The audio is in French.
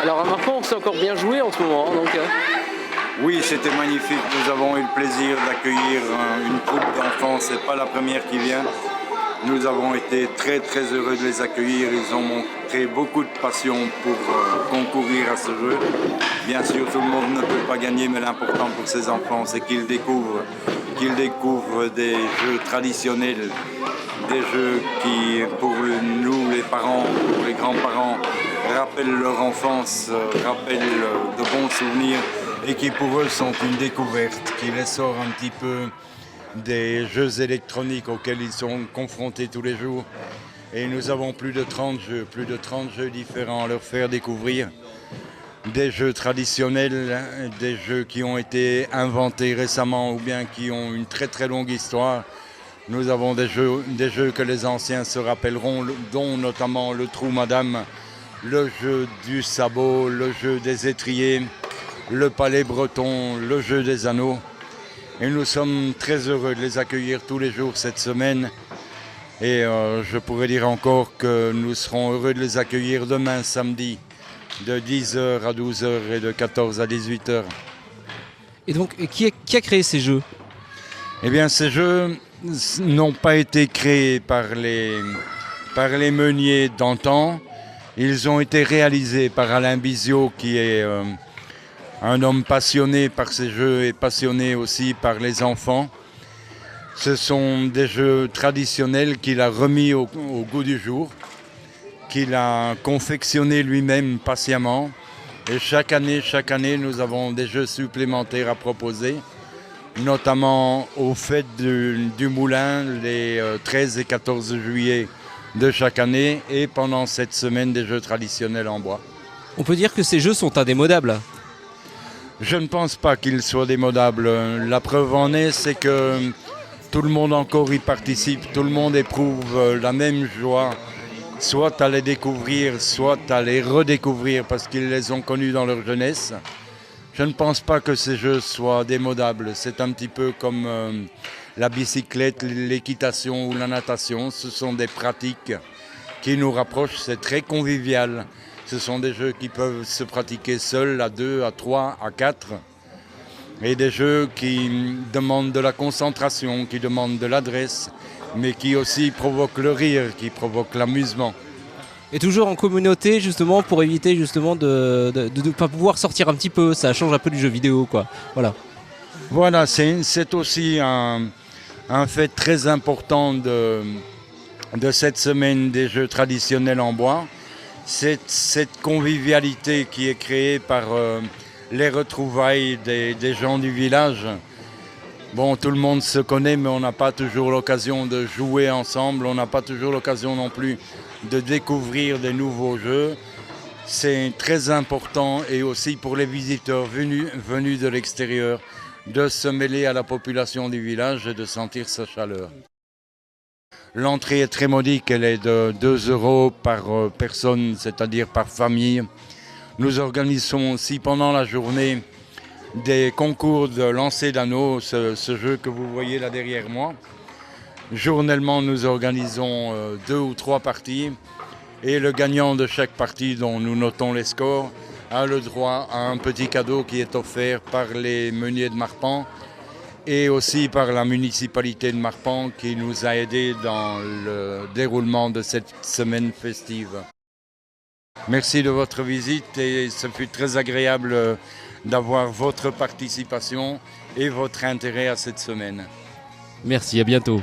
Alors à Marpont, c'est encore bien joué en ce moment, Oui, c'était magnifique. Nous avons eu le plaisir d'accueillir une troupe d'enfants. Ce n'est pas la première qui vient. Nous avons été très très heureux de les accueillir. Ils ont montré beaucoup de passion pour concourir à ce jeu. Bien sûr, tout le monde ne peut pas gagner, mais l'important pour ces enfants, c'est qu'ils découvrent des jeux traditionnels, des jeux qui, pour nous, les parents, pour les grands-parents, rappellent leur enfance, rappellent de bons souvenirs et qui pour eux sont une découverte, qui les sort un petit peu des jeux électroniques auxquels ils sont confrontés tous les jours. Et nous avons plus de 30 jeux différents à leur faire découvrir. Des jeux traditionnels, des jeux qui ont été inventés récemment ou bien qui ont une très très longue histoire. Nous avons des jeux que les anciens se rappelleront, dont notamment le Trou Madame, le jeu du sabot, le jeu des étriers, le palais breton, le jeu des anneaux. Et nous sommes très heureux de les accueillir tous les jours cette semaine. Et je pourrais dire encore que nous serons heureux de les accueillir demain samedi de 10h à 12h et de 14 à 18h. Et donc, qui a créé ces jeux? Eh bien, ces jeux n'ont pas été créés par les meuniers d'antan. Ils ont été réalisés par Alain Bizio, qui est un homme passionné par ces jeux et passionné aussi par les enfants. Ce sont des jeux traditionnels qu'il a remis au goût du jour, qu'il a confectionné lui-même patiemment. Et chaque année, nous avons des jeux supplémentaires à proposer, notamment aux fêtes du Moulin, les 13 et 14 juillet de chaque année, et pendant cette semaine des jeux traditionnels en bois. On peut dire que ces jeux sont indémodables? Je ne pense pas qu'ils soient démodables. La preuve en est, c'est que tout le monde encore y participe, tout le monde éprouve la même joie, soit à les découvrir, soit à les redécouvrir parce qu'ils les ont connus dans leur jeunesse. Je ne pense pas que ces jeux soient démodables. C'est un petit peu comme la bicyclette, l'équitation ou la natation. Ce sont des pratiques qui nous rapprochent, c'est très convivial. Ce sont des jeux qui peuvent se pratiquer seuls, à 2, à 3, à 4. Et des jeux qui demandent de la concentration, qui demandent de l'adresse, mais qui aussi provoquent le rire, qui provoquent l'amusement. Et toujours en communauté, justement, pour éviter justement de ne pas pouvoir sortir un petit peu. Ça change un peu du jeu vidéo, quoi. Voilà, c'est aussi un fait très important de cette semaine des jeux traditionnels en bois. C'est cette convivialité qui est créée par les retrouvailles des gens du village. Bon, tout le monde se connaît, mais on n'a pas toujours l'occasion de jouer ensemble. On n'a pas toujours l'occasion non plus de découvrir des nouveaux jeux. C'est très important et aussi pour les visiteurs venus de l'extérieur de se mêler à la population du village et de sentir sa chaleur. L'entrée est très modique, elle est de 2 € par personne, c'est-à-dire par famille. Nous organisons aussi pendant la journée des concours de lancer d'anneaux, ce jeu que vous voyez là derrière moi. Journellement, nous organisons 2 ou 3 parties et le gagnant de chaque partie, dont nous notons les scores, a le droit à un petit cadeau qui est offert par les meuniers de Marpont et aussi par la municipalité de Marpont qui nous a aidés dans le déroulement de cette semaine festive. Merci de votre visite et ce fut très agréable d'avoir votre participation et votre intérêt à cette semaine. Merci, à bientôt.